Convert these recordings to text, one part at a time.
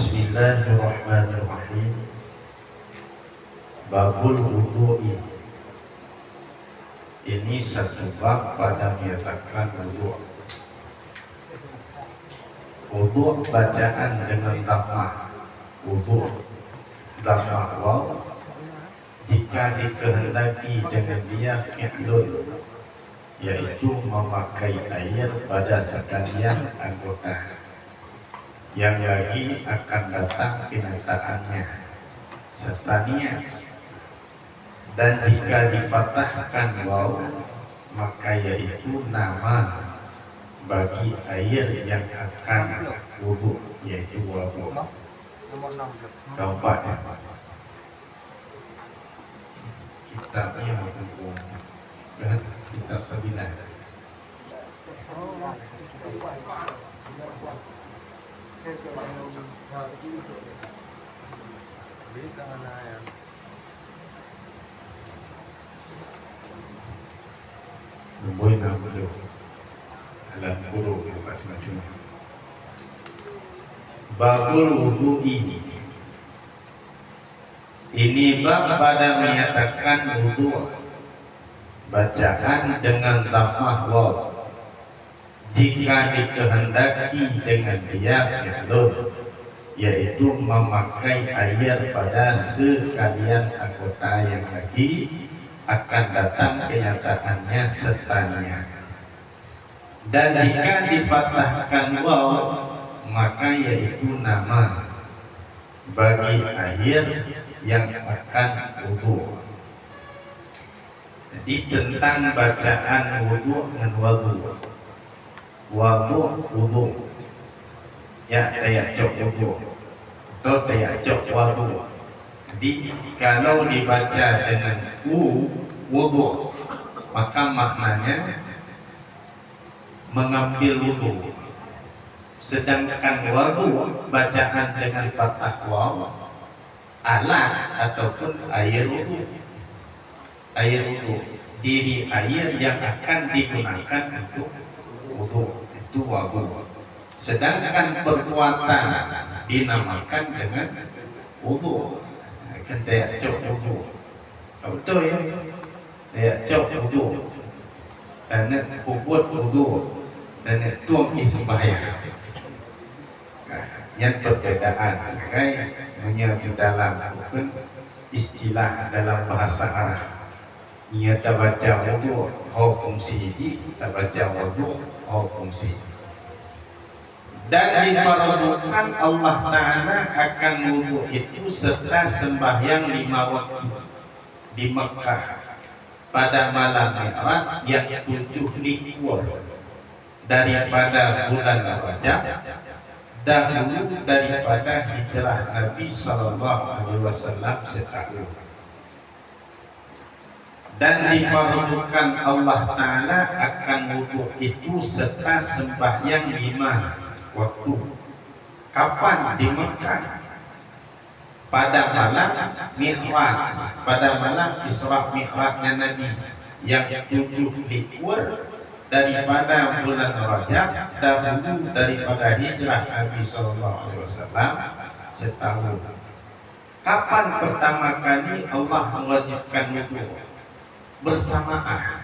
Bismillahirrahmanirrahim. Babul wudu'i. Ini satu bab pada menyatakan wudu'. Wudu' bacaan dengan dhamma. Wudu' dhamma waw. Jika dikehendaki dengan dia fi'lun, yaitu memakai air pada sekalian anggota. Yang lagi akan datang kenyataannya serta niat. Dan jika difathahkan waw, maka yaitu nama bagi air yang akan wudu, yaitu wudu. Keempat, kitabnya buku kitab Sabilah. Nombor nama beliau alam guru macam-macam. Babul wudu'i. Ini bab pada menyatakan wudu', bacaan dengan dhammah waw. Jika dikehendaki dengan dia fi'lun, yaitu memakai air pada sekalian anggota yang lagi akan datang kenyataannya sertanya. Dan jika difathahkan waw, maka yaitu nama bagi air yang akan wudu. Jadi tentang bacaan wudu dan wudu. Wudu ya tayacok wudu atau tayacok wudu. Jadi kalau dibaca dengan wudu, maka maknanya mengambil wudu. Sedangkan wudu bacaan dengan fathah waw, alat ataupun air wudu. Air wudu, diri air yang akan digunakan untuk wudu, itu wudu. Sedangkan perbuatan dinamakan dengan wudu. Kan tayacok wudu. Kau betul ya? Tayacok wudu. Dan buat wudu dan tuang isbahaya. Yang perbedaan sebagai menyatu dalam bukan istilah dalam bahasa Arab. Ia tabaca wudu hukum siji, tabaca wudu hukum siji. Dan difardukan Allah Ta'ala akan wudu itu serta sembahyang 5 waktu di Mekah pada malam Mi'raj yang 7 likur daripada bulan Rajab, dahulu daripada hijrah Nabi SAW setahun. Dan difardukan Allah Ta'ala akan wudu itu serta sembahyang 5 waktu. Kapan? Di Mekah pada malam Mi'raj, pada malam Isra Mi'rajnya Nabi yang 7 likur daripada bulan Rajab, dahulu daripada hijrah Nabi SAW setahun. Kapan pertama kali Allah mewajibkan wudu? Bersamaan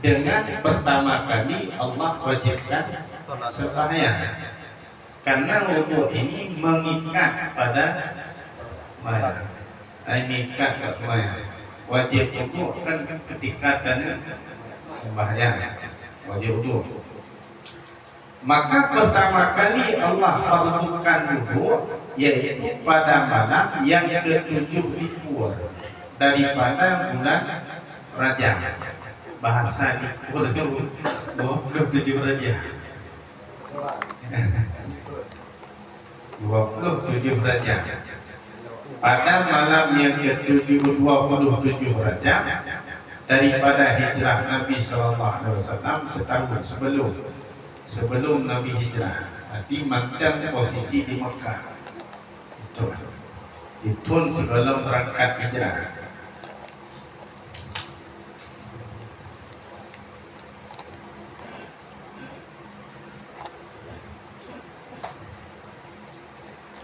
dengan pertama kali Allah wajibkan sembahyang. Karena wudu ini mengikat pada maya. Mengikat pada maya. Wajib wudu kan ketika dan sembahyang. Wajib wudu. Maka pertama kali Allah fardukan wudu yaitu pada malam yang ke-7 likur daripada bulan Rajab. Bahasa likur itu 27 Rajab. 27 Rajab. Pada malam yang ke-27 Rajab daripada hijrah Nabi SAW setahun sebelum Nabi hijrah. Nanti macam posisi di Mekah. Itu sebelum berangkat hijrah.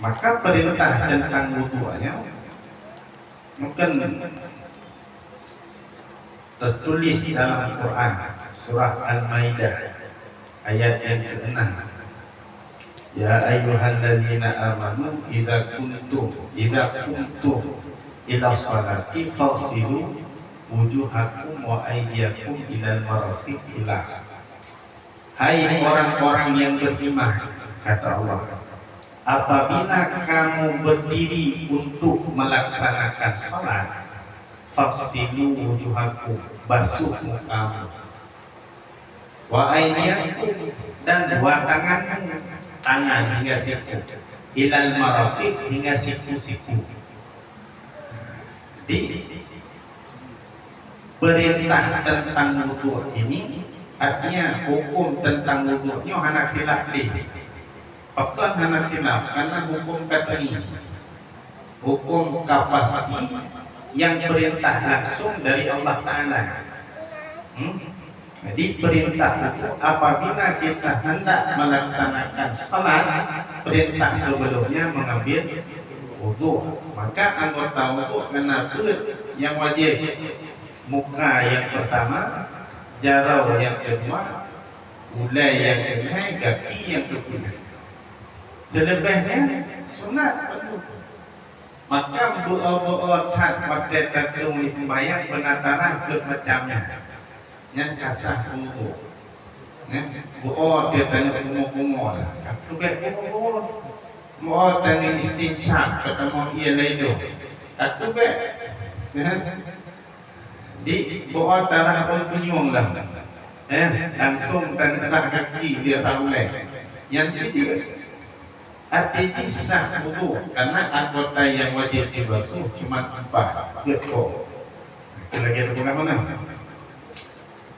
Maka perintah tentang wudunya mungkin tertulis dalam Quran surah Al-Maidah ayat yang ke-6. Ya ayyuhalladzina amanu idza kuntum ila sholati fagsilu wujuhakum wa aydiyakum ilal marafiq ilah. Hai orang-orang yang beriman, kata Allah, apabila kamu berdiri untuk melaksanakan sholat, faksilu wujuhakum, basuh mukamu, wa aydiyakum, dan dua tanganmu, tangan hingga siku, ilal marafiq, hingga siku-siku. Di perintah tentang wudu ini artinya hukum tentang wudunya hana khilaf di. Pekan hana khilaf karena hukum kata ini hukum kapasiti yang perintah langsung dari Allah Ta'ala. Jadi perintah itu apabila kita hendak melaksanakan salat, perintah sebelumnya mengambil wudu, maka anggota wudu kena yang wajib, muka yang pertama, jarau yang kedua, ulai yang kedua, kaki yang ketiga. Selebihnya sunat penuh. Maka buat pada tatung itu bayang penataran ke macamnya yang kasah wudu. Buat dia tanya kumur-kumur, kata baik kumur. Buat tanya istinsyak, kata mau ia ledo, kata baik. Di buat darah pun penyung lah. Langsung tanda kaki dia tahu leh. Yang ketiga artinya sah wudu karena anggota yang wajib dibasuh cuma 4 betul. Itu lagi ada mana?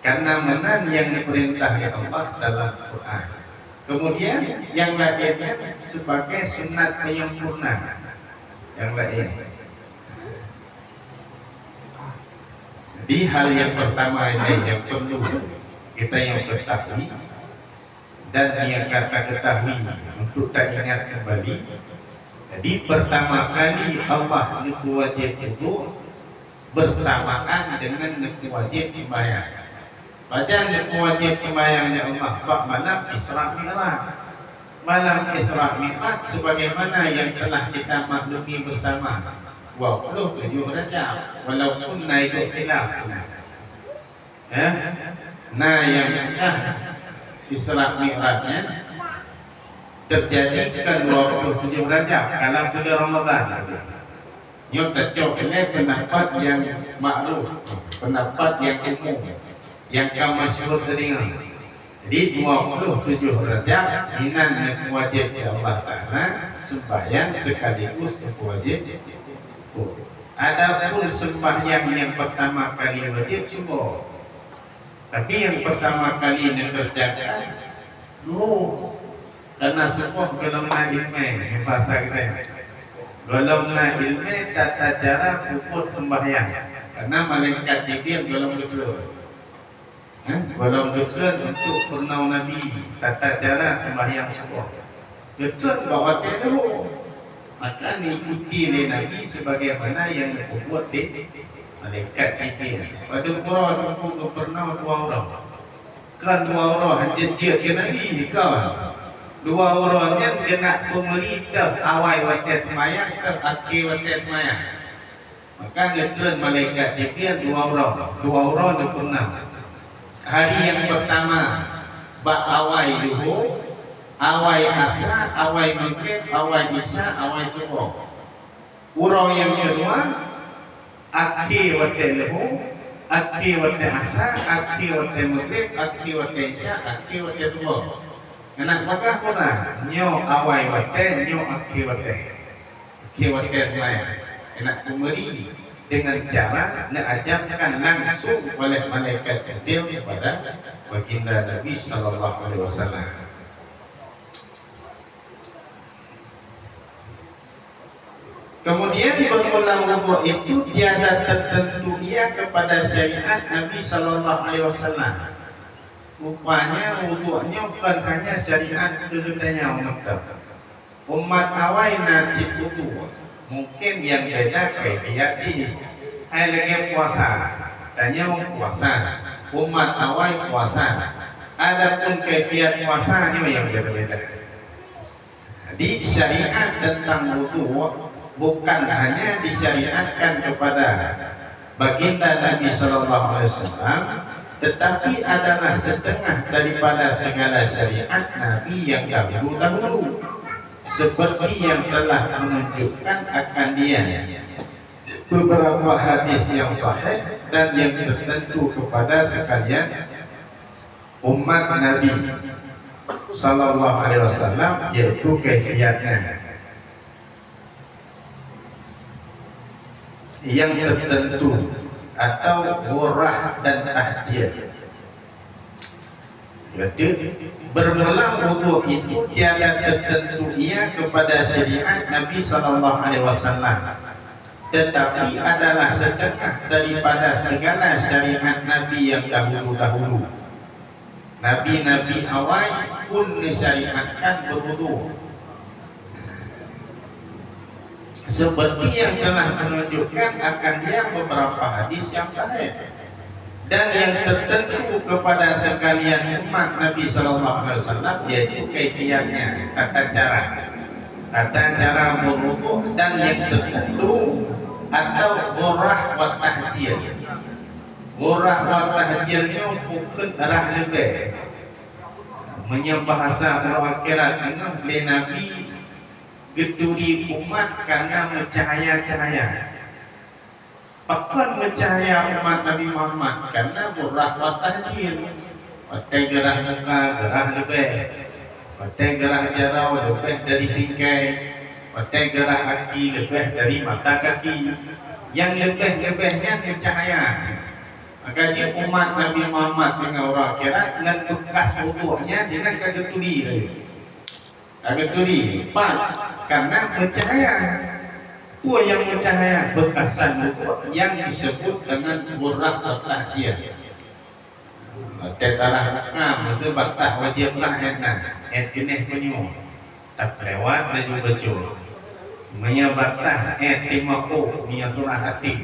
Karena mana yang diperintah oleh Allah dalam Quran. Kemudian yang lainnya sebagai sunat penyempurna. Yang lain. Di hal yang pertama ini yang perlu kita yang ketahui dan yang kata ketahui untuk tak ingat kembali. Jadi pertama kali Allah niku wajib itu bersamaan dengan niku wajib sembahyang. Pada niku wajib sembahyangnya Allah pak malam Isra Mi'raj. Malam Isra Mi'raj sebagaimana yang telah kita maklumi bersama 27 Rajab walaupun naik khilaf. Nah yang Isra Mi'rajnya terjadi kan 27 Rajab kalau bulan Ramadan. Yang tercoklat pendapat yang makruf, pendapat yang umum, yang masyhur teringat. Jadi 27 Rajab inan wajib Allah Ta'ala sembahyang sekaligus wajib. Adapun sembahyang yang pertama kali wajib subuh. Tapi yang pertama kali dikerjakan karena subuh golongan ilmu bahasa kita. Golongan ilmu tata cara puput sembahyang. Karena malaikat Jibril golong betul. Golong betul untuk purnau Nabi tata cara sembahyang subuh. Betul bawa dulu. Maka diikuti oleh Nabi sebagaimana yang dibuat di malaikat Jibril. Pada Quran itu pernah 2 orang. Kan 2 orang hanya dia Nabi kawan. 2 orangnya kena pemerintah awal wadah mayang ke akhir wadah mayang. Maka ngetren malaikat Jibril 2 orang. 2 orang itu pernah. Hari yang pertama bak awal duhur, awal asar, awal maghrib, awal isya, awal subuh. Orang yang kedua akhir waktu duhur, akhir waktu asar, akhir waktu maghrib, akhir waktu isya, akhir waktu subuh. Anak maka pula nyo awal waktu, nyo akhir waktu. Akhir waktu semaya. Anak kembali dengan cara diajarkan langsung oleh malaikat Jibril kepada baginda Nabi sallallahu alaihi wasallam. Kemudian bermula wudu itu tiada tertentu ia kepada syariat Nabi sallallahu alaihi wasallam. Rupanya wudunya bukan hanya syariat kehendaknya umat. Umat awal najib wudu mungkin yang beda kaifiati. Hai lagi puasa, tanya puasa. Umat awal puasa. Adapun kaifiat puasanya yang berbeda. Di syariat tentang wudu bukan hanya disyariatkan kepada baginda Nabi Sallallahu Alaihi Wasallam, tetapi adalah setengah daripada segala syariat Nabi yang dahulu-dahulu, seperti yang telah menunjukkan akan dia beberapa hadis yang sahih dan yang tertentu kepada sekalian umat Nabi Sallallahu Alaihi Wasallam, yaitu kaifiatnya yang tertentu atau murah dan tahjir. Yaitu bermula wudu itu tiada tertentu ia kepada syariat Nabi Sallallahu Alaihi Wasallam, tetapi adalah setengah daripada segala syariat Nabi yang dahulu-dahulu. Nabi-nabi awal pun disyariatkan berwudu, seperti yang telah menunjukkan akan dia beberapa hadis yang sahih dan yang tertentu kepada sekalian umat Nabi Sallallahu Alaihi Wasallam, yaitu kaifiatnya, tata cara berwudu dan yang tertentu atau murah wa tahjir. Murah wa tahjirnya bukan arah lebih menyebahasa akhirat oleh Nabi geduri umat karena mencahaya-cahaya. Akan mencahaya umat Nabi Muhammad karena murah wa tahjir. Pakai gerah muka, gerah lebih. Pakai gerah jarau lebih dari singkai. Pakai gerah kaki lebih dari mata kaki. Yang lebih-lebihnya mencahaya. Maka dia umat Nabi Muhammad dengan orang akhirat dengan bekas wudunya dia nak geduri lagi. Geduri, karena mencahaya. Apa yang mencahaya? Bekasan wudu yang disebut dengan murah wa tahjir. Tetarah rakam itu batah wajib lah enak. Jenis penyu tak lewat laju baju. Menya batah timaku menya surah hati.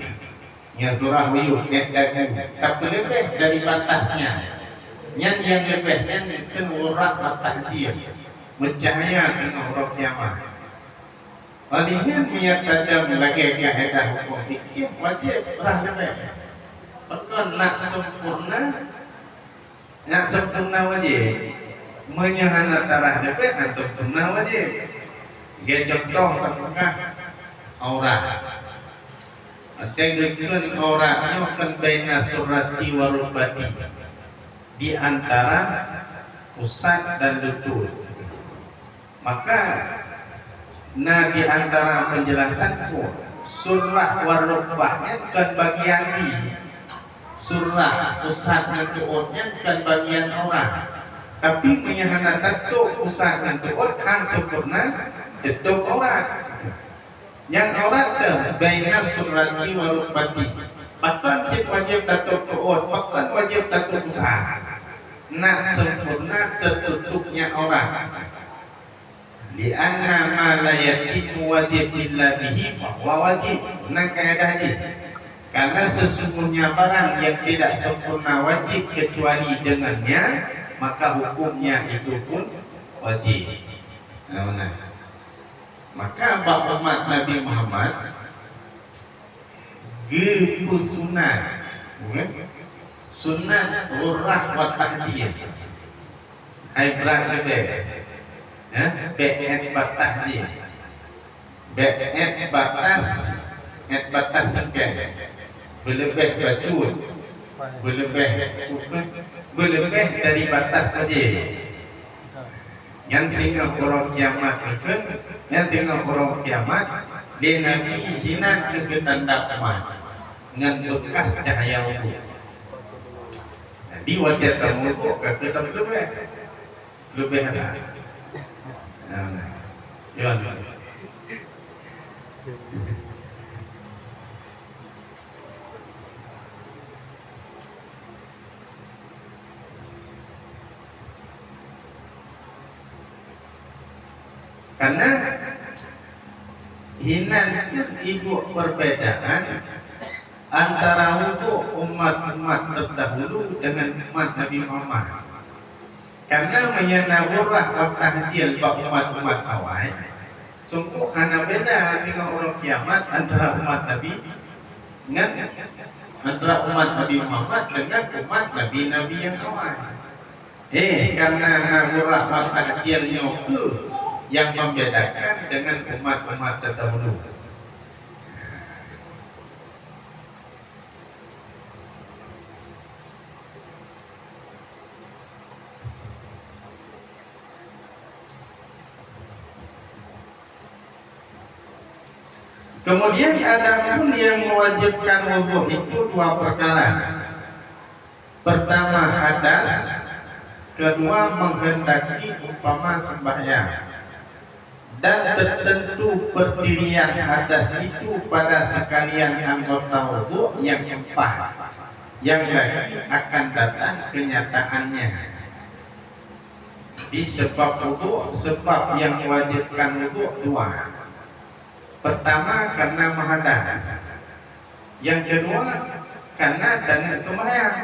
Menya surah wiyuh dagu. Tak lebih dari batasnya. Yang lebihnya itu murah wa tahjir. Mencahaya dengan orang kiamat. Walihan menyatakan lagi kaedah hukum fikih wajib lah lebih. Bahkan nak sempurna wajib. Menyahana tarah lebih atau sempurna wajib. Dia contoh tentang aurat. Dengan auratnya akan baina surati wa rukbati, di antara pusat dan lutut. Maka di antara penjelasanku surah warubahnya kan bagian di surah pusat lututnya kan bagian orang, tapi menyahana tentu pusat lutut kan sempurna tentu orang. Yang aurat baina surati warubati, bahkan wajib tentu tuut, bahkan wajib tentu pusat. Nak sempurna tertutupnya orang. Lianna ma la yatimmu wajib illa bihi fahuwa wajib. Nang kaedah ni. Karena sesungguhnya barang yang tidak sempurna wajib kecuali dengannya, maka hukumnya itu pun wajib. Maka umat Nabi Muhammad sunat murah wa tahjir. Hai berat lebih. Bet batas dia, bet batas sekian, berlebih bacun, berlebih dari batas wajib. Yang sehingga orang kiamat itu, yang sehingga orang kiamat, dia Nabi hina ke tanda umat dengan bekas cahaya wudu. Nabi wajib tamu ke tanda lebih ada. karena hinankeun ibu perbedaan antara wudu umat-umat terdahulu dengan umat Nabi Muhammad. Karena menyenawurah wa tahdil umat-umat awal, sungguh hana beda dengan orang kiamat antara umat Nabi dengan antara umat Nabi Muhammad dengan umat Nabi-Nabi yang awal. Karena nawurah wa tahdilnya yang membedakan dengan umat-umat terdahulu. Kemudian ada pun yang mewajibkan wudhu itu dua perkara. Pertama hadas, kedua menghendaki umpama sembahyang. Dan tertentu berdirian hadas itu pada sekalian anggota wudhu yang empat, yang lagi akan datang kenyataannya. Di sebab wudhu, sebab yang mewajibkan wudhu dua. Pertama karena mahadas, yang kedua karena dana sembahyang.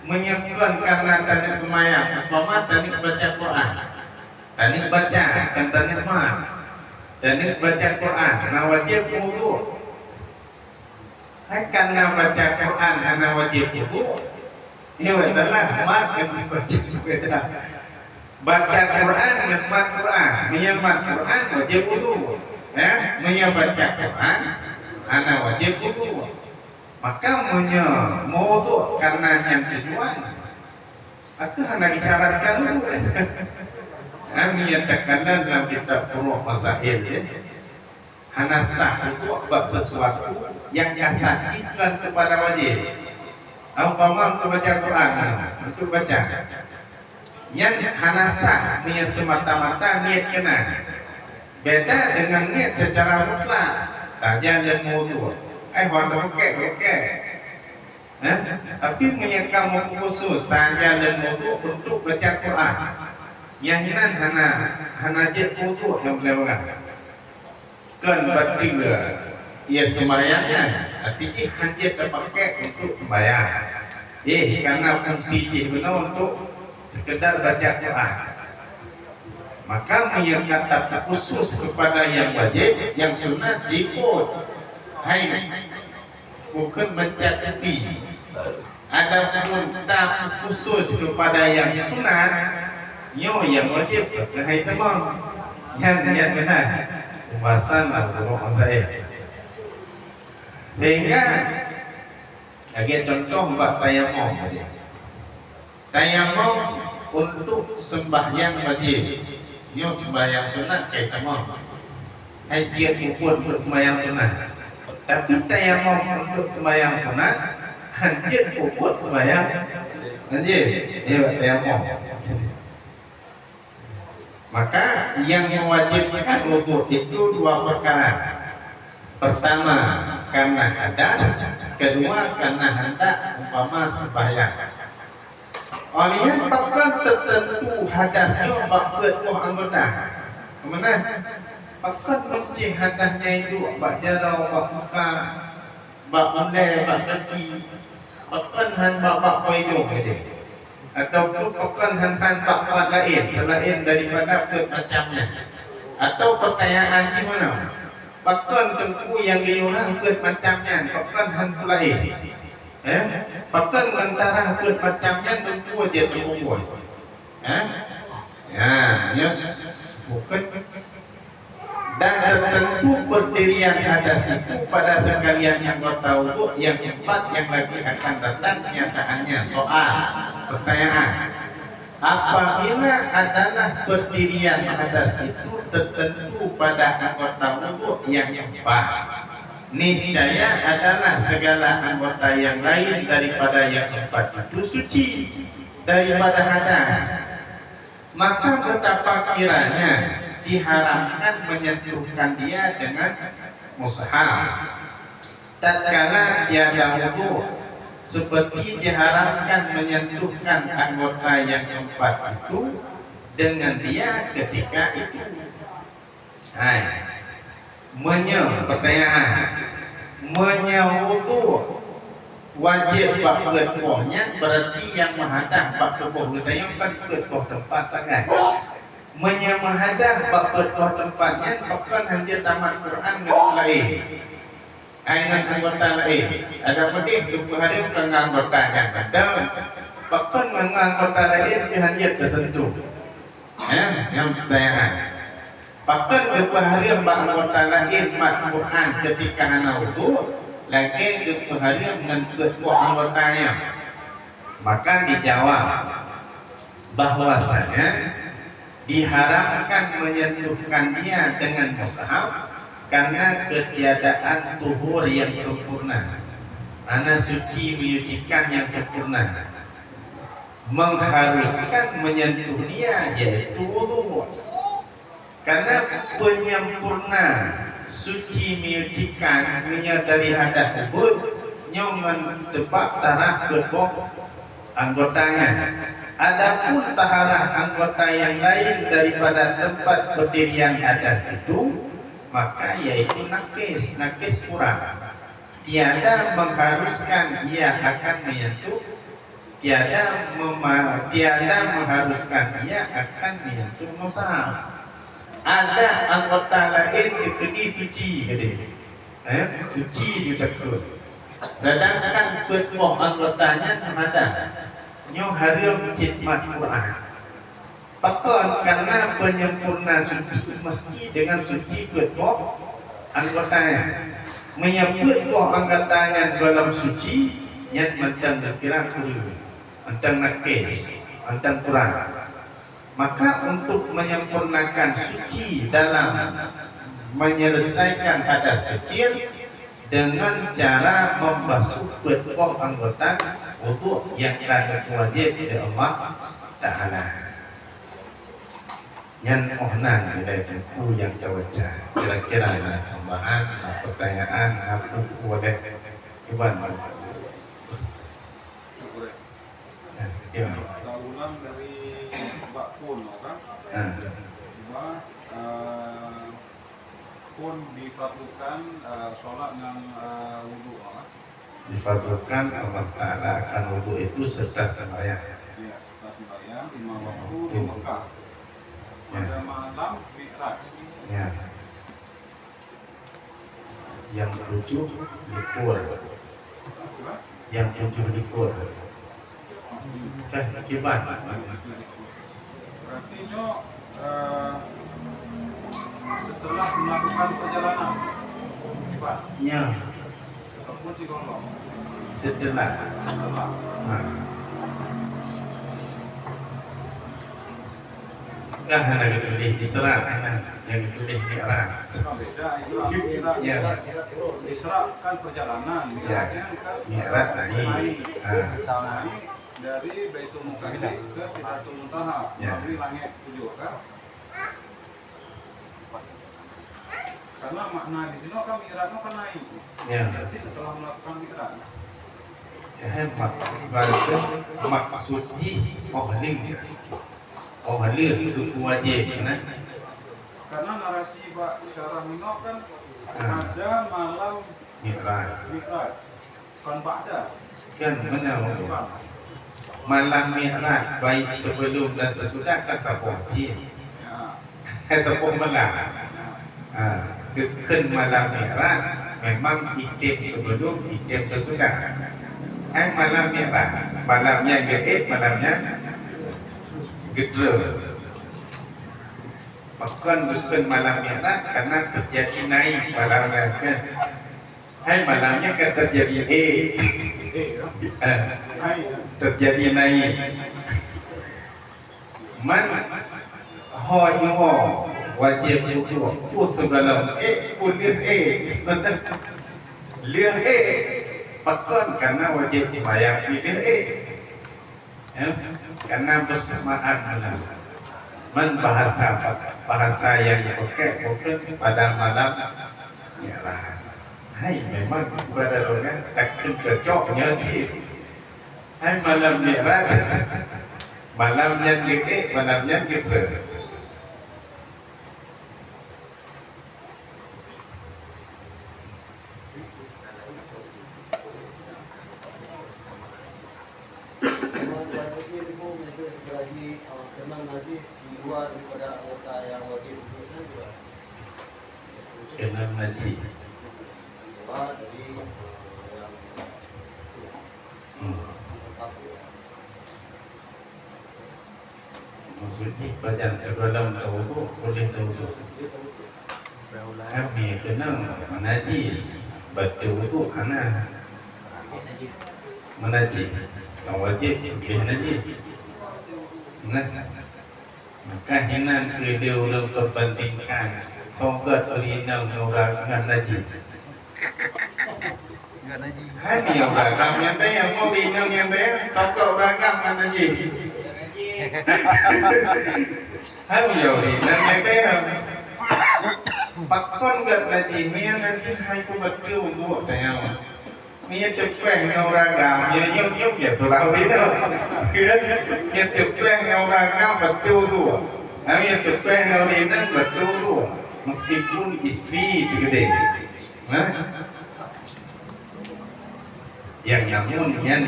Menyiapkan karena dana sembahyang, umpama dana baca Quran, dana baca kan dana mah, dana baca Quran, nah wajib wudu. Karena baca Quran hana wajib wudu, ini adalah mat yang dibaca beda. Baca Quran, nyemat Quran, menyemat Quran wajib wudu. Baca Quran ana wajib wudu. Maka wudu karena yang tujuan aku hendak disyaratkan wudu. Menyatakan dalam kitab Furuh Masail hana sah wudu sesuatu yang kasahkan kepada wajib. Umpama untuk baca Quran, untuk baca yang hana sah semata-mata niat kena. Beda dengan niat secara mutlak saja dan wudu. Honda oke. Tapi menyekam khusus saja dan wudu untuk baca Quran. Yahinan hana jet wudu yang melewat. Kan berarti ia sembahyangnya. Artinya hanya terpakai untuk sembahyang. Karena fungsi benar untuk sekedar baca Quran. Maka menyatakan khusus kepada yang wajib, yang sunat ikut. Bukan mencatati. Ada perintah khusus kepada yang sunat, yang wajib hai temang. Yang benar. Pembahasan Allah saya. Sehingga lagi contoh mbak tayamum tadi. Tayamum untuk sembahyang wajib. Yo sembahyang sunat kayak temang. Hajiat ukur untuk sembahyang sunat. Tapi tayamum untuk sembahyang sunat, hajiat ukur sembahyang wajib. Tayamum. Maka yang mewajibkan wudu itu dua perkara. Pertama karena hadas, kedua karena hendak umpama sembahyang. Olian bahkan tertentu hadasnya bakal anggota. Kemana? Bahkan kunci hadasnya itu bak jarau, bak muka, bak mandai, bak kaki, bahkan han bak hidung gitu. Ataupun bahkan han bak lain, selain daripada macamnya. Atau pertanyaan gimana? Bahkan tengku yang diorang macamnya, bahkan han lain. Bahkan antara macamnya tentu aja terbuat. Bukan. Dan tertentu berdirian hadas itu pada sekalian anggota wudu yang empat yang lagi akan datang kenyataannya. Soal pertanyaan, apabila adalah berdirian hadas itu tertentu pada anggota wudu yang empat, niscaya adalah segala anggota yang lain daripada yang empat itu suci daripada hadas. Maka betapa kiranya diharamkan menyentuhkan dia dengan mushaf tatkala tiada wudu, seperti diharamkan menyentuhkan anggota yang empat itu dengan dia ketika itu. Hai, pertanyaan, wudu wajib bak ketuahnya berarti yang menghadap bak ketuah bertanya kan ketuah tempat tangan. Menhadah bak ketuah tempatnya bukan hanya tamat Quran dengan lain. Dengan anggota lain. Ada penting kepada anggota yang ada. Bahkan dengan anggota lain hanya tertentu. Yang pertanyaan. Bahkan kepada anggota lain mat Quran ketika anak itu lagi kepada dengan ketua anggotanya. Maka dijawab bahwasanya diharapkan menyentuhkan dia dengan mushaf karena ketiadaan tuhur yang sempurna, ana suci menyucikan yang sempurna, mengharuskan menyentuh dia yaitu wudu. Karena penyempurna suci menyucikan menyadari hadat ubud nyoman tebak tanah kedua anggotanya. Adapun taharah anggota yang lain daripada tempat berdirian atas itu, maka yaitu nakis kurang. Tiada mengharuskan ia akan menyentuh, tiada mengharuskan ia akan menyentuh mushaf. Ada anggota lain dikedi suci, suci ditekut. Sedangkan kedua anggotanya ada. Nyo harum khidmat Quran. Bahkan karena penyempurna suci mesti dengan suci kedua anggotanya. Menyebut anggotanya dalam suci yang mentang kira kuru, mentang nakis, mentang kurang. Maka untuk menyempurnakan suci dalam menyelesaikan hadas kecil dengan cara membasuh kedua anggota untuk yang kata wajib dari Allah Ta'ala. Yang ohnan dari buku yang terbaca. Kira-kira ada tambahan, pertanyaan, apa boleh Iwan? Ya. Ulang dari Mbak Pun, kan? Pun difardukan sholat dengan wudu, kan? Difardukan Allah Ta'ala akan wudu itu serta sembahyang. Iya, serta sembahyang 5 waktu di Mekah. Pada malam Mi'raj. Ya. Yang 7 likur. Yang 7 likur. Kan akibat. Berarti setelah melakukan perjalanan, akibat. Ya. Ataupun si golong. Setelah. Kan hanya ditulis Isra, yang ditulis Mi'raj. Beda Isra. Ya. Isra kan perjalanan, Mi'rajnya kan Mi'raj naik. naik dari Baitul Muqaddis ke Sidratul Muntaha melalui langit 7, kan? Karena makna di sini kan Mi'raj kan naik. Ya. Berarti setelah melakukan Mi'raj. Maksudnya Ohlir itu wajib, kan? Karena narasi Pak Syarah Mino kan ada malam Mi'raj. Kan ba'da. Kan benar. Malam Mi'raj baik sebelum dan sesudah kata wajib. Kata pembelah. Kekan malam Mi'raj memang idem sebelum, idem sesudah. Malam Mi'raj, malamnya gaib, malamnya gedera. Bahkan bukan malam Mi'raj karena terjadi naik malamnya kan. Malamnya kan terjadi terjadi naik. Man ho wajib itu putus dalam pulir lihat bahkan karena wajib dibayar pilih karena bersamaan dengan bahasa yang dipakai pada malam Mi'raj. Memang pada orang takkan cocoknya sih. Malam Mi'raj, malamnya malamnya gitu. Kenal ngaji. Maksudnya bacaan sebelum tahu tu boleh tahu tu. Kami kenal menajis, betul tu anak menajis. Yang wajib boleh najis. Nah, maka hinan kedua orang perbandingkan fokus original orang dengan najis. Hai ni orang yang tanya yang mau original yang tanya fokus orang dengan najis. Hai ni original yang tanya pakon gat najis ni nanti hai ku betul untuk tanya. Ni terpeng orang gam yang ya tu lah original. Yang terpeng orang gam betul tu. Yang terpeng original betul tu. Meskipun istri itu gede, yang namun yang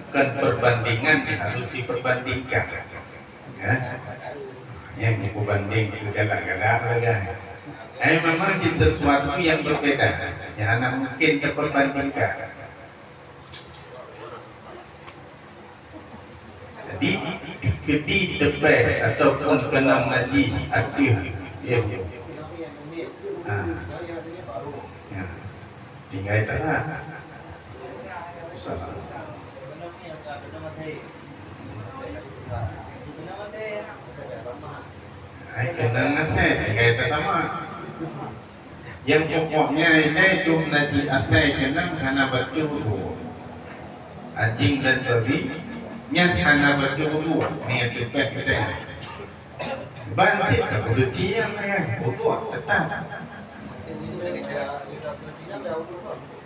kan perbandingan harus diperbandingkan, yang dibanding itu galak-galak lagi. Memang sesuatu yang berbeda, yang mungkin terperbandingkan. Jadi di debat ataupun senang ngaji aktif. Ya. Tinggal itu lah. Salah. Kenal saya tinggal itu sama. Yang pokoknya itu nanti saya kenal karena betul tu. Anjing dan babi, yang karena betul tu, ni itu betul. Banjir kebetulan yang kan butuh tetap.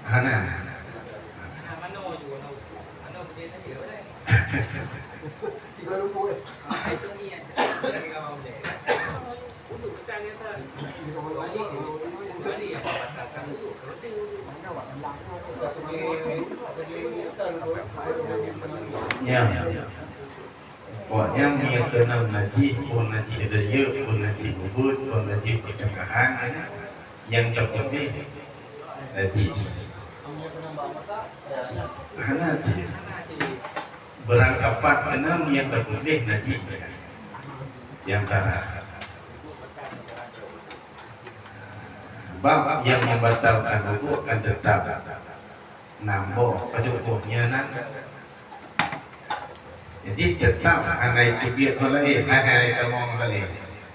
Hana. Ya. Pokoknya yang kenal ngaji, pun ngaji raya, pun ngaji bubut, pun ngaji pertengahan, yang terpenting najis. Najis. Berangkapan kenal yang terpenting najis. Yang tara. Bab yang membatalkan wudu akan tetap nambah pada wudunya nanti. Jadi tetap anak itu biar boleh, anak itu mau boleh.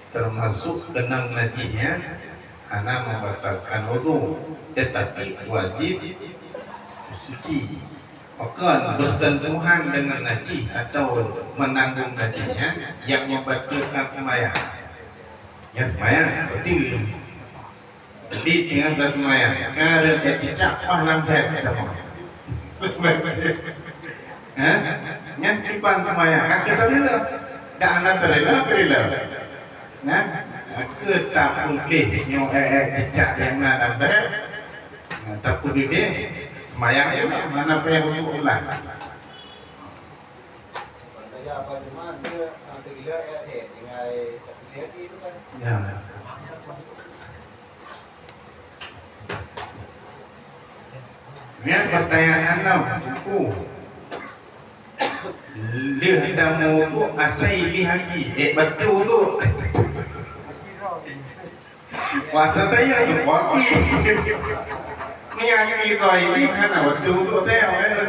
Termasuk kenang najinya, anak membatalkan wudu, tetapi wajib suci. Maka bersentuhan dengan najis atau menanggung najinya yang membatalkan sembahyang. Yang sembahyang betul. Jadi tinggal bersembahyang. Kerana dia tidak paham kita mau. Yang tipan semaya kan kita rela dah anda terela nah kita boleh yang cicak yang nak ber tak perlu dia semayang itu mana payah untuk ulang ya ini pertanyaan buku lihdamu tu asai lihagi betul tu waktu tanya tu bagi menyanyi kau ini mana betul tu tanya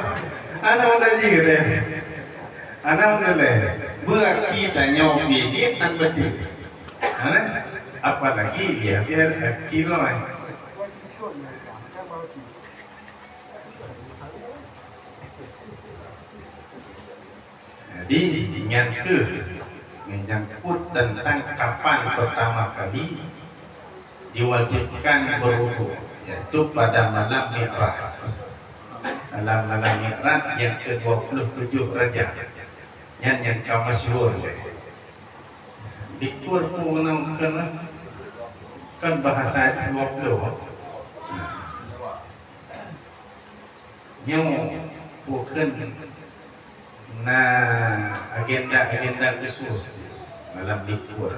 anak udah juga deh anak udah le buat kita nyobi dia tak betul apalagi dia biar kilo Jadi yang menyangkut tentang kapan pertama kali diwajibkan berwudu, yaitu pada malam Mi'raj. Dalam malam Mi'raj yang ke-27 Rajab, yang masyhur. Dikur menggunakan kan bahasa 20. nyo bukan nah agenda khusus malam libur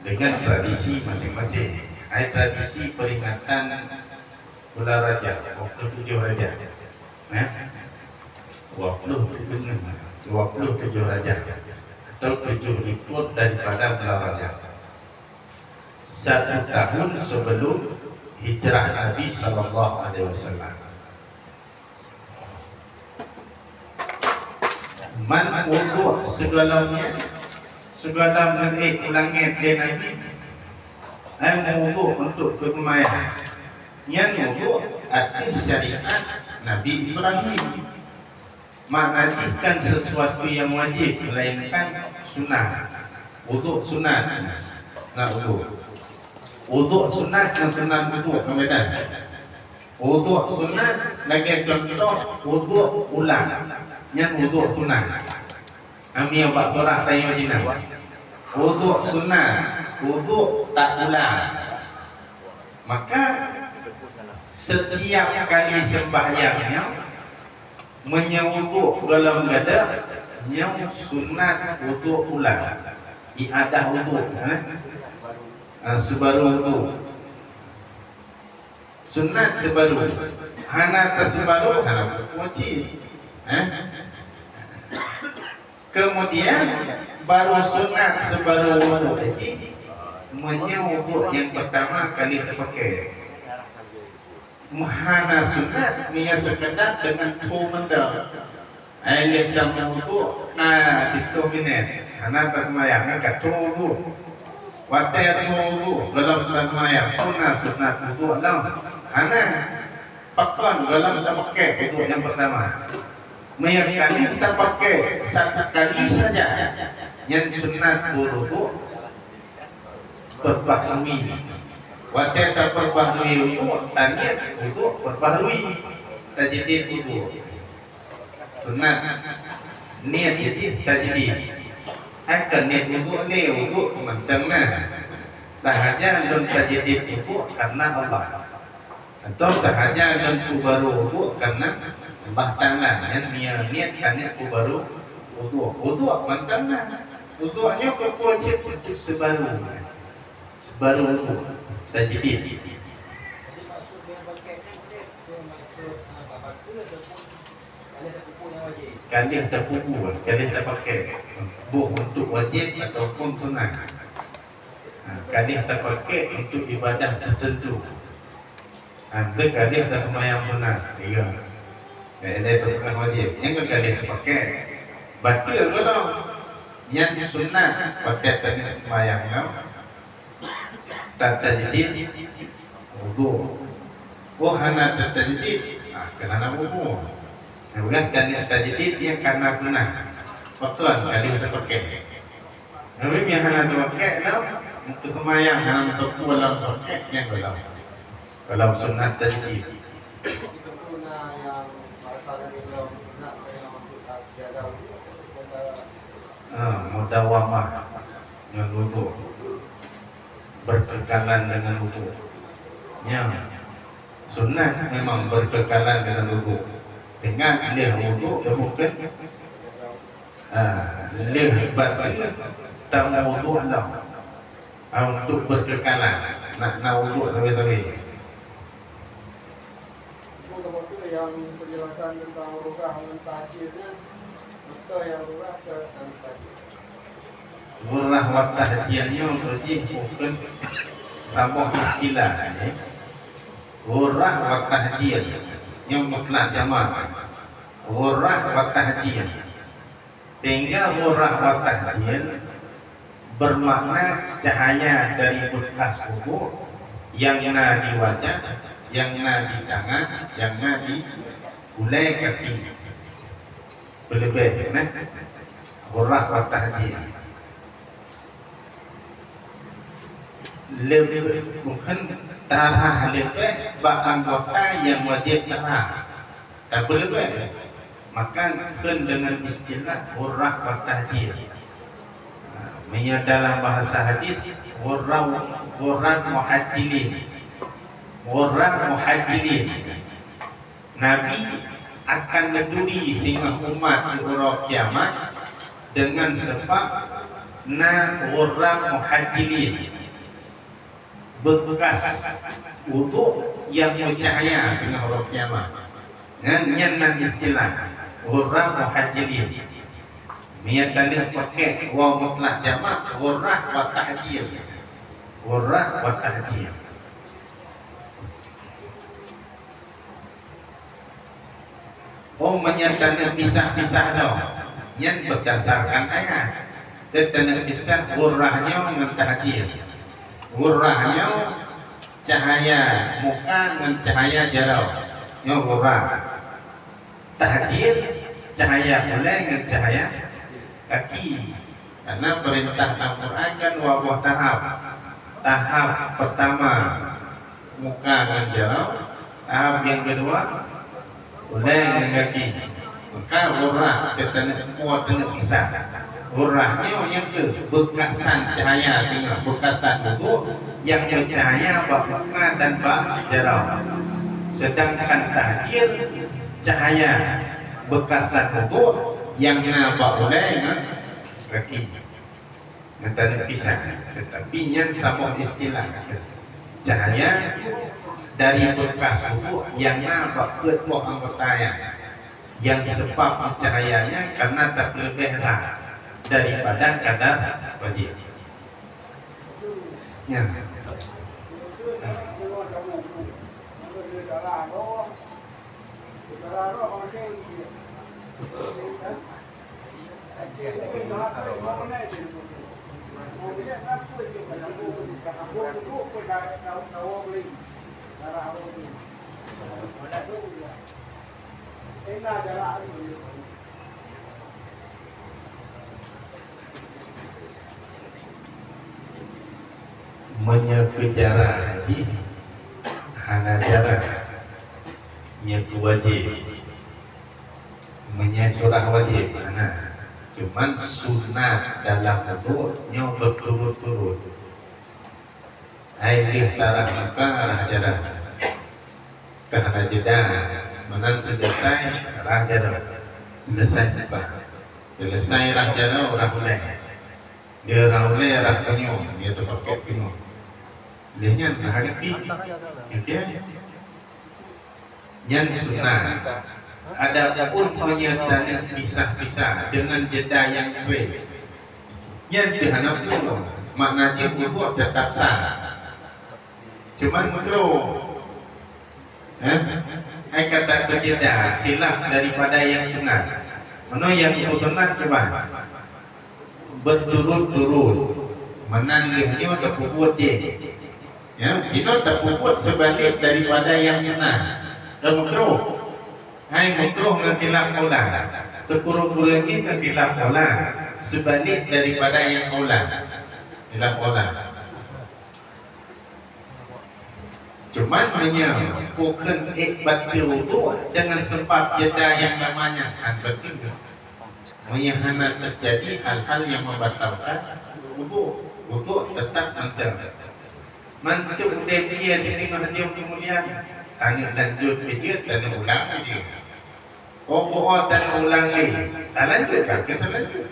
dengan tradisi masing-masing. Ada tradisi peringatan bulan Rajab, 27 Rajab, 27 Rajab atau 7 libur daripada bulan Rajab. 1 tahun sebelum hijrah Nabi Sallallahu Alaihi Wasallam. Man wudu segalanya segala ulangan dia Nabi wudu untuk berkumayah. Yang wudu arti syariat Nabi Ibrahim mengajikan sesuatu yang wajib melainkan sunnah. Wudu sunat. Nah wudu sunat dan sunat wudu kemudian wudu sunat lagi contoh wudu ulang yang wudu sunat. Ami yang buat orang tanya jina wudu sunat, wudu tak ulang. Maka setiap kali sembahyangnya menyewudu dalam gada yang sunat wudu ulang, iadah wudu sebaru wudu sunat terbaru hana tersebaru hana wajib kemudian baru sunat sebaru wudu jadi menyewudu yang pertama kali terpakai. Mahana sunat niya sekedar dengan tumendal air dalam wudu diplominate hana termayang kat wudu wadah wudu dalam termayang tuna sunat wudu dalam hana pakon dalam terpakai wudu yang pertama meyakini terpakai satu kali saja yang sunat wudu berbaharui wadah tak berbaharui wudu tanya wudu berbaharui tajdid wudu sunat niat jadi tajdid akan niat wudu ni wudu kementengna sahaja dan tajdid wudu karena Allah atau sahaja dan baru wudu karena bahtangan yang niat tanya baru wudu mentengna wudunya kepuncit untuk sebaru wudu tajdid. Kali terpupu, kali terpakai untuk wajib ataupun sunat. Kali terpakai untuk ibadah tertentu. Ada kali tersemayam sunat. Iya. Ada terpakai wajib. Yang kali terpakai batil kalau yang sunat pada tersemayam tak tajdid wudu. Oh hana tajdid, kerana wudu. Bukan dan tajdid yang karena sunnah. Betul kali terpakai. Nabi yang hana terpakai dah untuk semayang hana untuk dalam terpakai yang dalam sunnah tajdid. Mudawamah dengan wudu. Berkekalan dengan wudu. Ya. Sunnah memang berkekalan dengan wudu. Dengan leh wudu ya bukan leh batil tak wudu Allah untuk berkekalan nak wudu lebih-lebih. Itu yang penjelasan tentang rukah dan tahjidnya atau yang rukah dan tahjid. Murah wa tahjiyahnya berarti bukan sama istilah murah wa tahjiyah yang mutlak jamak murah wa tahjiyah tinggal murah wa tahjiyah bermakna cahaya dari bekas wudu yang na di wajah, yang na di tangan, yang na di ulai kaki berlebih murah wa tahjiyah lebih bukan tarah lebih anggota yang wajib tarah tak lebih maka kan dengan istilah hurrah wa tahdid dalam bahasa hadis hurrah muhajjilin orang muhajirin. Nabi akan menduri sehingga umat di orang kiamat dengan sebab na orang muhajirin bekas wuduk yang bercahaya dengan orang kiamat. Dengan istilah orang muhajirin. Niat tanda pakai wa mutlak jamak ghurrah wa tahjir. Ghurrah wa tahjir. Oh menyatakan pisah-pisah dah. Yang berdasarkan ayat. Tentang pisah ghurrahnya dengan tahjir. Ghurrahnya cahaya muka dengan cahaya jarau. Yang ghurrah. Tahjir cahaya mulai dengan cahaya kaki. Karena perintah Al-Quran kan wabah tahap. Tahap pertama muka dengan jarau, tahap yang kedua mulai dengan kaki. Maka urah terkena kuat dengan pisah. Urahnya yang ke bekasan cahaya tinggal bekasan itu yang bercahaya bak muka dan bak jarau. Sedangkan tahjir cahaya bekasan itu yang nampak oleh dengan kaki. Nanti pisah. Tetapi yang sama istilah cahaya dari bekas wudhu yang nampak ketua anggotanya, yang sebab cahayanya karena tak lebihlah daripada kadar wajib. Ya. Menyekejara haji hana jarak nyeku wajib menyesurah wajib mana cuman sunat dalam wudhunya berturut-turut air tarah maka arah jarak karena jeda menan selesai arah jarak selesai cepat selesai arah jarak orang mulai dia orang mulai arah penyum dia terpakai penyum dia nyan hadapi dia yang sunnah. Adapun penyertaan pisah-pisah dengan jeda yang tuai yang dihanap dulu maknanya wudhu tetap sah. Cuman mutro kata berjeda khilaf daripada yang sunat. Mana yang sunat coba berturut-turut menanggihnya terpuput je. Ya, kita terpuput sebalik daripada yang sunat. Mutro hai mutro ngkhilaf aula sekurang-kurang kita khilaf aula sebalik daripada yang aula khilaf aula cuman bukan ikbat wudu dengan sebab jeda yang namanya penting hana terjadi hal-hal yang membatalkan wudu tetap mantuk dia ditinggal dia kemudian tanya lanjut video tanya ulang video. Oh tanya ulang lagi. Tak lanjut kan? Kita lanjut.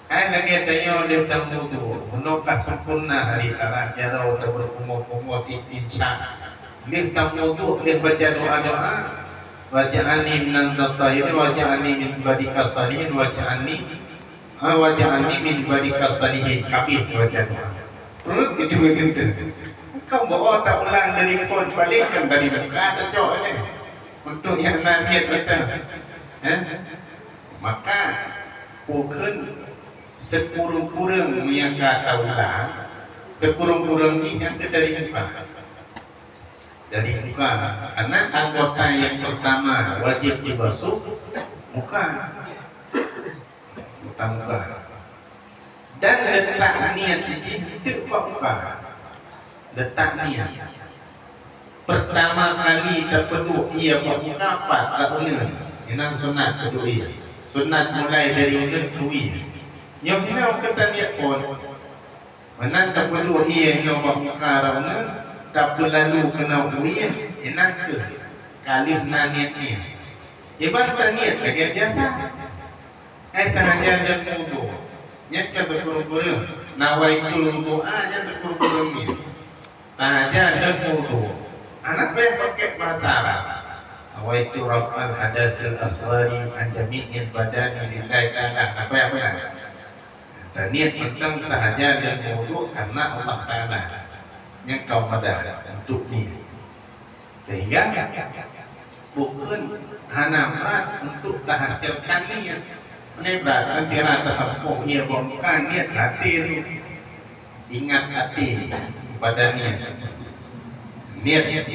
Lagi tanya dia tamu tu. Menukar sempurna hari tarah jarau tak berkumur-kumur istinca. Dia tamu tu dia baca doa-doa. Waj'alni minal mutahhirin waj'alni min ibadika salihin waj'alni min ibadika salihin. Kabih baca doa. Perut itu begitu. Kau bawa tak ulang dari phone balikkan dari muka tercok ni untuk yang nak niat kita. Maka bukan sekurang-kurang yang kata ulang, sekurang-kurang ini yang dari muka. Dari muka, karena anggota yang pertama wajib dibasuh muka, muka. Dan letak niat itu muka. Letak niat pertama kali terpeduk ia berbuka apa tak benar ini sunat kedua sunat mulai dari ular kui yang hina kata niat phone mana terpeduk ia yang berbuka benar tak lalu kena uin enak ke kalih niat ni ibarat niat lagi biasa sengaja dia wudu nya ke berkuru-kuru nawaitul doa nya berkuru-kuru ni sengaja dia wudu anak pakai bahasa Arab nawaitu raf'al hadasil asghari an jami'il badani lillahi ta'ala apa dan niat tentang sahaja dan wudu karena Allah Ta'ala yang kau pada untuk ni sehingga bukan hanya berat untuk menghasilkan niat ini berat antara terhapuk ia bukan niat hati itu ingat hati kepada niat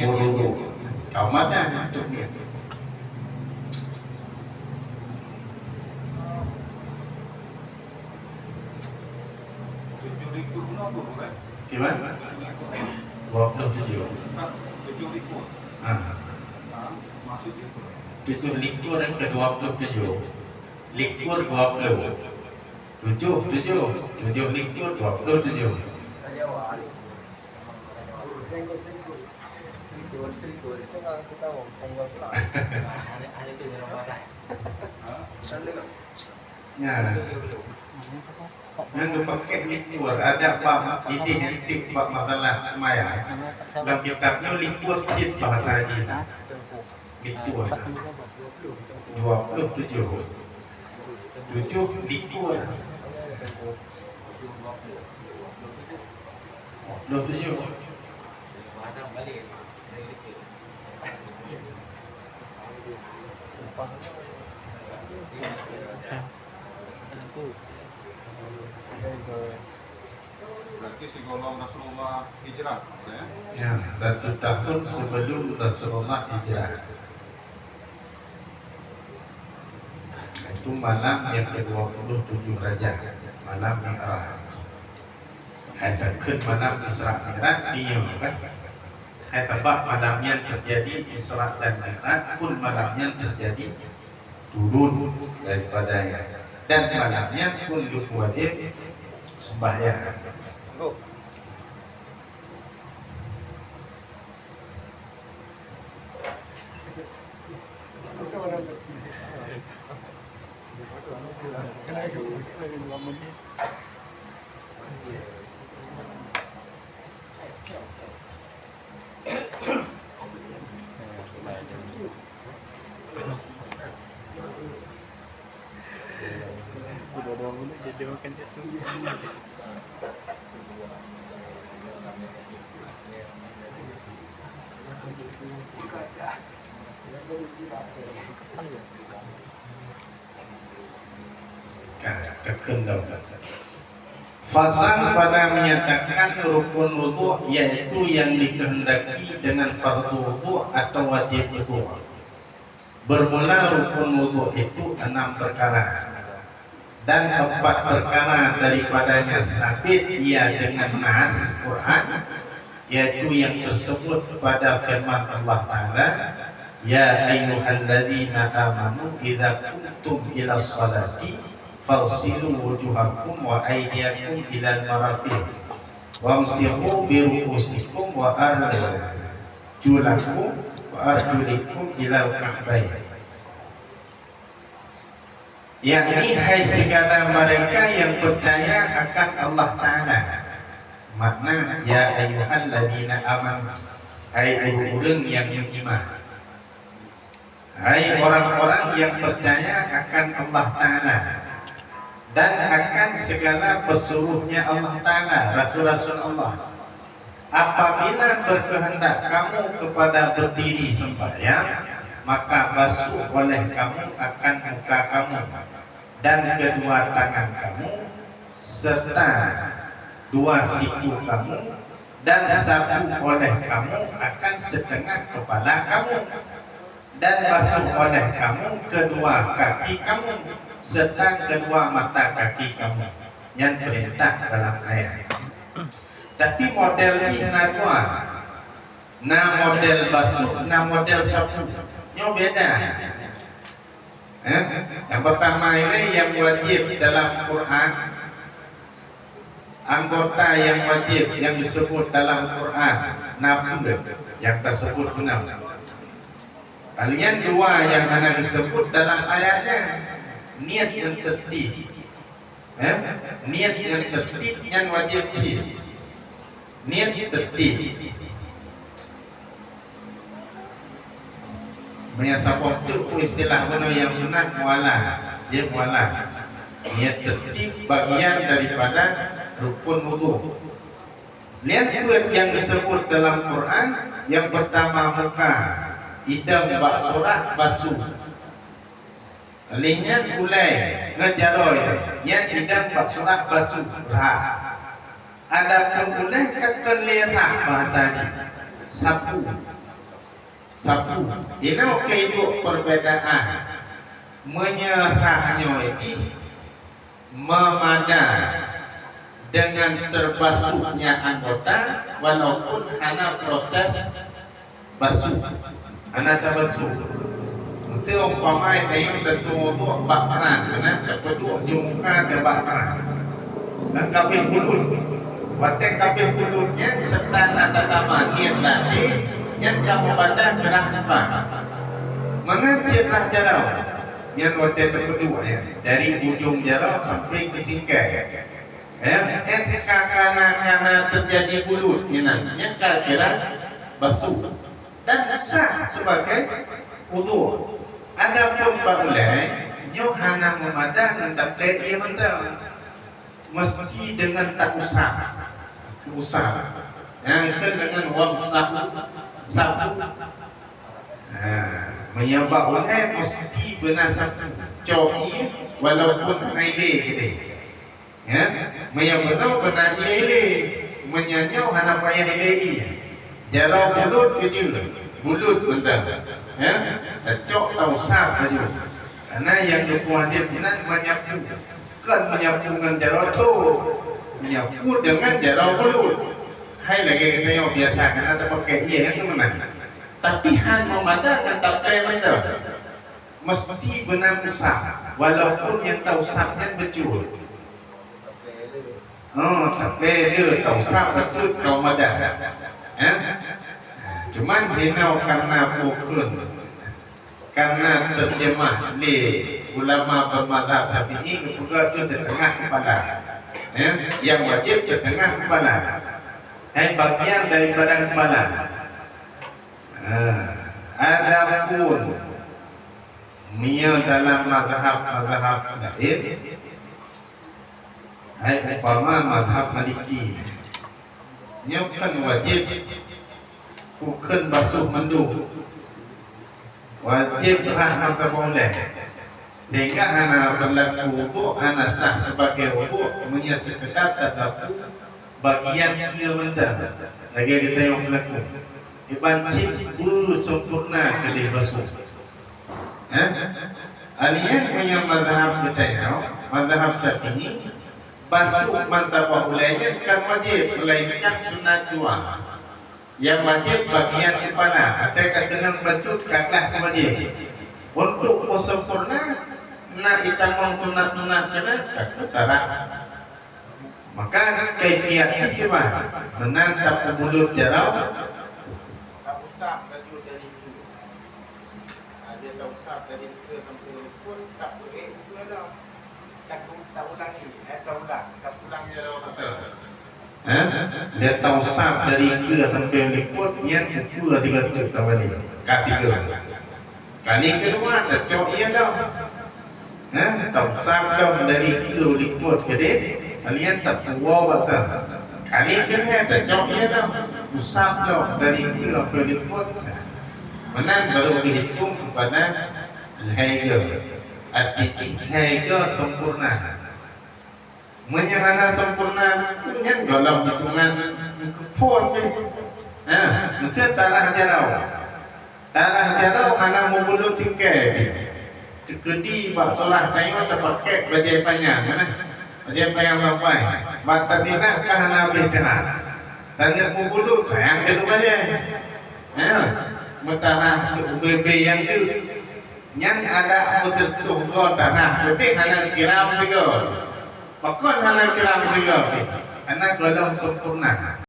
wudu kau pada untuk niat gimana? 27 Maksud itu 7 likur yang ke 27 likur 20 7 likur 27 ya yang dipakai likur ada bab identik bab masalah maya dalam kitabnya likur cip bahasa Cina likur 27 likur 27 berarti sebelum Rasulullah hijrah ya? Ya, 1 tahun sebelum Rasulullah hijrah. Itu malam yang ke-27 Rajab, malam Mi'raj. Ada ke malam Isra Mi'raj dia kan? Hai tambah malamnya terjadi Isra dan Mi'raj pun malamnya terjadi turun daripadanya. Dan malamnya pun wajib sembahyang. Fasal pada menyatakan rukun wudu yaitu yang dikehendaki dengan fardu wudu atau wajib wudu. Bermula rukun wudu itu 6 perkara dan 4 perkara daripadanya sabit ia dengan nas Quran, yaitu yang tersebut pada firman Allah Ta'ala, ya ayyuhalladzina amanu idza kuntum ila sholati fagsilu wujuhakum wa aydiyakum ilal marafiq wamsihu bi ru'usikum wa arjulakum wa arjulikum ilal ka'bayn. Yakni hai segala mereka yang percaya akan Allah Ta'ala. Makna ya ayyuhalladzina amanu, hai orang yang beriman, hai orang-orang yang percaya akan Allah Ta'ala dan akan segala pesuruhnya Allah Ta'ala, Rasul-Rasul Allah. Apabila berkehendak kamu kepada berdiri sembahyang, maka basuh oleh kamu akan muka kamu dan kedua tangan kamu serta 2 siku kamu, dan sapu oleh kamu akan setengah kepala kamu, dan basuh oleh kamu kedua kaki kamu serta kedua mata kaki kamu yang perintah dalam ayat. Tapi model ini dua, model basuh, model sapu, ini beda. Yang pertama ini yang wajib dalam Quran anggota yang wajib yang disebut dalam Quran napa yang tersebut benar. Kalian dua yang hanya disebut dalam ayatnya niat yang tertib, niat yang tertib yang wajib sih, niat tertib. Menyasapok itu istilah mana yang sunat mualah, dia mualah. Niat tertib bagian daripada rukun wudu. Lihat yang disebut dalam Quran yang pertama muka, idam baksurah basuh. Lihat mulai ngejaroi, yang idam baksurah basuh. Ada pun mulai kekelirah bahasanya sapu. Sapu. Ini kehidup perbedaan. Menyerahnya itu memadai dengan terbasuhnya anggota walaupun hanya proses basuh, hanya terbasuh. Seumpama kayu tentu bakaran, karena kedua jumpa ke bakaran dan kabeh bulut. Watek kabeh bulutnya serta tata niat tadi yang kamu pada cerah apa? Mengancirlah jalau yang watek kedua ya dari ujung jalau sampai ke singkai. Karena terjadi bulut yang kira-kira basuh dan sah sebagai wudu. Adapun paulai Yohana memada mendapat ia mentah mesti dengan tak usah yang dengan wang sahu menyebab oleh mesti benar sahu coki walaupun naik gitu. Ya, menyebut benar ile menyanyau hana payah ile jarau bulut kecil bulut benda ya cocok tahu sah aja karena yang kemudian benar menyapu kan menyapu dengan jarau tu menyapu dengan jarau bulut hai lagi kita yang biasa kan ada pakai iya itu mana tapi han memandangkan tak pakai benda mesti benar usah walaupun yang tahu sahnya betul. Tapi dia tahu sah betul kau madah. Cuman hinau karena bukan karena terjemah di ulama bermadhab Syafi'i juga itu setengah kepala. Yang wajib setengah kepala. Bagian daripada kepala. Adapun dalam mazhab lain umpama mazhab Maliki kan wajib bukan basuh mendung wajib rahmat boleh sehingga hana berlaku wudu hana sah sebagai wudu menyesekat tetapi bagian dia mendang lagi kita yang berlaku dibancing sempurna ke basuh alien punya mazhab kita mazhab Syafi'i basuh mantap ulainya kan wajib melainkan sunat dua yang wajib bagian kepala atau dengan bentuk kaklah wajib untuk sempurna nak hitam sunat kena kakutara maka kaifiat itu menantap mulut jarau tak usah baju dari itu ada tak usah dari itu sampai pun tak boleh itu ada tak ulangi tak ulang jarau betul dia tahu sah dari ke sampai likut yang ke tiga tawali ketiga kali kedua ada cok ia dah tahu sah dari ke likut ke dia kalian tak tahu betul kali kedua ada cok ia dah usah dari ke sampai likut menang baru dihitung kepada haiga arti haiga sempurna menyahana sempurna punya dalam hitungan kepon mungkin tanah jarau karena membunuh tingkai kedi baksolah tayo terpakai bajai panjang bajai panjang lampai mata tidak karena beda tanya membunuh yang kedua bajai mentara UBB yang itu yang ada tertutup tanah tapi hanya kiram juga Makon halal kiram juga. karena kodam sempurna.